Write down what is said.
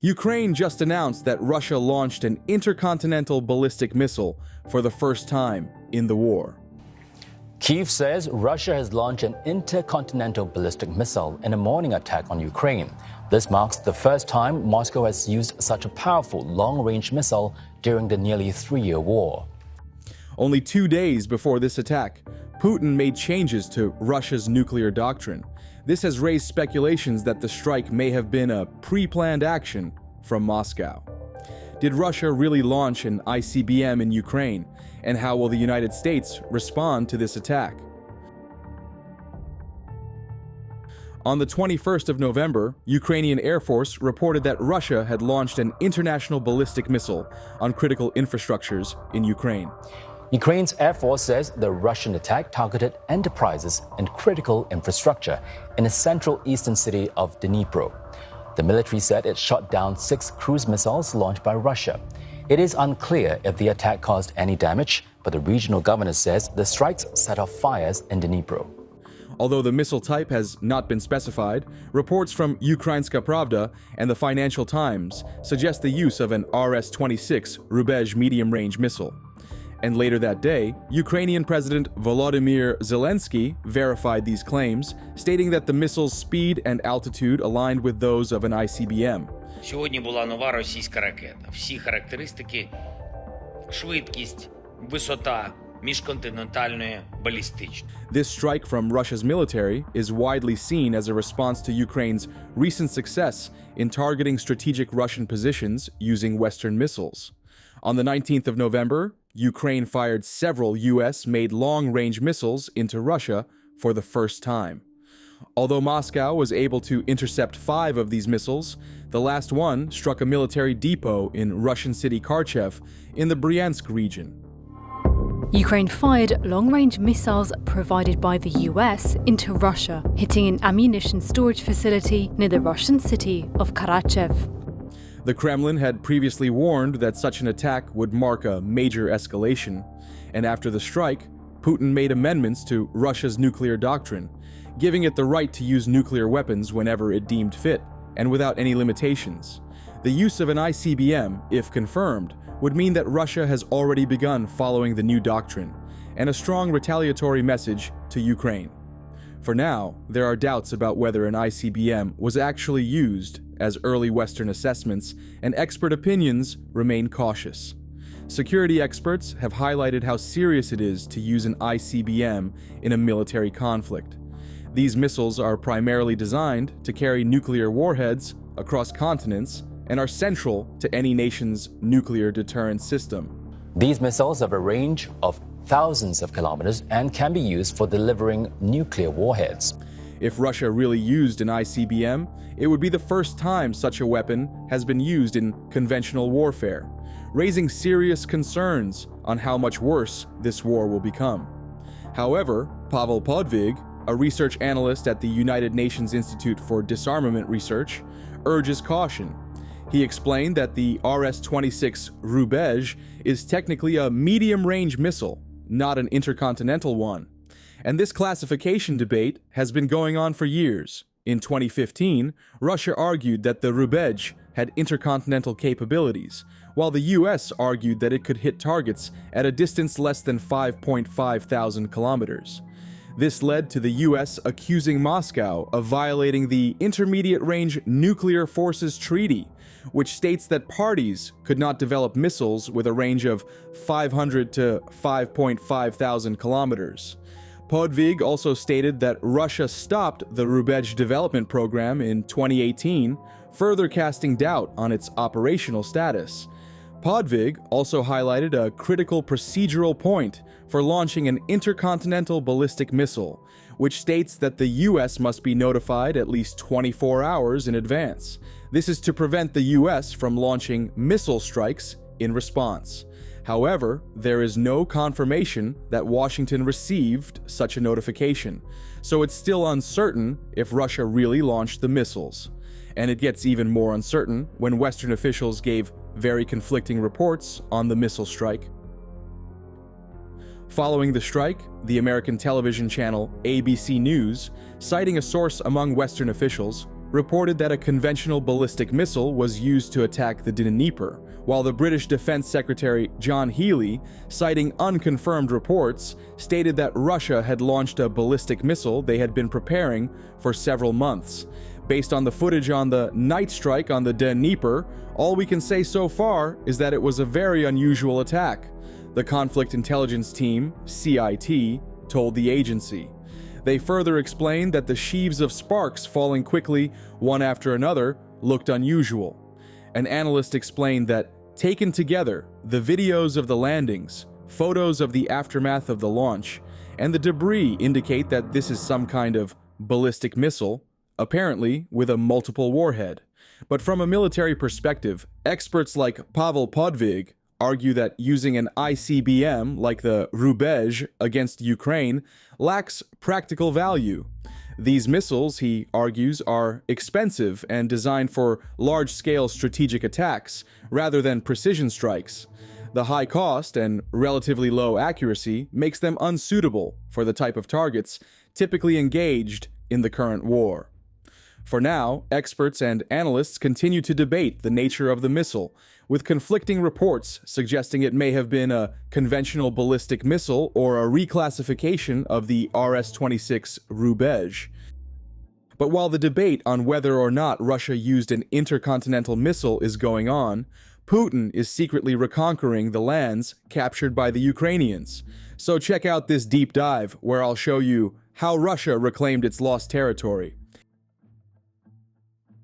Ukraine just announced that Russia launched an intercontinental ballistic missile for the first time in the war. Kyiv says Russia has launched an intercontinental ballistic missile in a morning attack on Ukraine. This marks the first time Moscow has used such a powerful long-range missile during the nearly 3-year war. Only 2 days before this attack, Putin made changes to Russia's nuclear doctrine. This has raised speculations that the strike may have been a pre-planned action from Moscow. Did Russia really launch an ICBM in Ukraine? And how will the United States respond to this attack? On the 21st of November, Ukrainian Air Force reported that Russia had launched an international ballistic missile on critical infrastructures in Ukraine. Ukraine's Air Force says the Russian attack targeted enterprises and critical infrastructure in the central eastern city of Dnipro. The military said it shot down 6 cruise missiles launched by Russia. It is unclear if the attack caused any damage, but the regional governor says the strikes set off fires in Dnipro. Although the missile type has not been specified, reports from Ukrainska Pravda and the Financial Times suggest the use of an RS-26 Rubezh medium-range missile. And later that day, Ukrainian President Volodymyr Zelensky verified these claims, stating that the missile's speed and altitude aligned with those of an ICBM. Сьогодні була нова російська ракета. Всі характеристики, швидкість, висота міжконтинентальної балістичної. This strike from Russia's military is widely seen as a response to Ukraine's recent success in targeting strategic Russian positions using Western missiles. On the 19th of November, Ukraine fired several US-made long-range missiles into Russia for the first time. Although Moscow was able to intercept 5 of these missiles, the last one struck a military depot in Russian city Kharkiv in the Bryansk region. Ukraine fired long-range missiles provided by the US into Russia, hitting an ammunition storage facility near the Russian city of Kharkiv. The Kremlin had previously warned that such an attack would mark a major escalation, and after the strike, Putin made amendments to Russia's nuclear doctrine, giving it the right to use nuclear weapons whenever it deemed fit, and without any limitations. The use of an ICBM, if confirmed, would mean that Russia has already begun following the new doctrine, and a strong retaliatory message to Ukraine. For now, there are doubts about whether an ICBM was actually used, as early Western assessments and expert opinions remain cautious. Security experts have highlighted how serious it is to use an ICBM in a military conflict. These missiles are primarily designed to carry nuclear warheads across continents and are central to any nation's nuclear deterrence system. These missiles have a range of thousands of kilometers and can be used for delivering nuclear warheads. If Russia really used an ICBM, it would be the first time such a weapon has been used in conventional warfare, raising serious concerns on how much worse this war will become. However, Pavel Podvig, a research analyst at the United Nations Institute for Disarmament Research, urges caution. He explained that the RS-26 Rubezh is technically a medium-range missile, not an intercontinental one. And this classification debate has been going on for years. In 2015, Russia argued that the Rubezh had intercontinental capabilities, while the US argued that it could hit targets at a distance less than 5.5 thousand kilometers. This led to the US accusing Moscow of violating the Intermediate Range Nuclear Forces Treaty, which states that parties could not develop missiles with a range of 500 to 5.5 thousand kilometers. Podvig also stated that Russia stopped the Rubezh development program in 2018, further casting doubt on its operational status. Podvig also highlighted a critical procedural point for launching an intercontinental ballistic missile, which states that the US must be notified at least 24 hours in advance. This is to prevent the US from launching missile strikes in response. However, there is no confirmation that Washington received such a notification, so it's still uncertain if Russia really launched the missiles. And it gets even more uncertain when Western officials gave very conflicting reports on the missile strike. Following the strike, the American television channel ABC News, citing a source among Western officials, reported that a conventional ballistic missile was used to attack the Dnieper, while the British Defense Secretary John Healey, citing unconfirmed reports, stated that Russia had launched a ballistic missile they had been preparing for several months. Based on the footage on the night strike on the Dnieper, all we can say so far is that it was a very unusual attack, the Conflict Intelligence Team, CIT, told the agency. They further explained that the sheaves of sparks falling quickly, one after another, looked unusual. An analyst explained that, taken together, the videos of the landings, photos of the aftermath of the launch, and the debris indicate that this is some kind of ballistic missile, apparently with a multiple warhead. But from a military perspective, experts like Pavel Podvig argue that using an ICBM like the Rubezh against Ukraine lacks practical value. These missiles, he argues, are expensive and designed for large-scale strategic attacks rather than precision strikes. The high cost and relatively low accuracy makes them unsuitable for the type of targets typically engaged in the current war. For now, experts and analysts continue to debate the nature of the missile, with conflicting reports suggesting it may have been a conventional ballistic missile or a reclassification of the RS-26 Rubezh. But while the debate on whether or not Russia used an intercontinental missile is going on, Putin is secretly reconquering the lands captured by the Ukrainians. So check out this deep dive where I'll show you how Russia reclaimed its lost territory.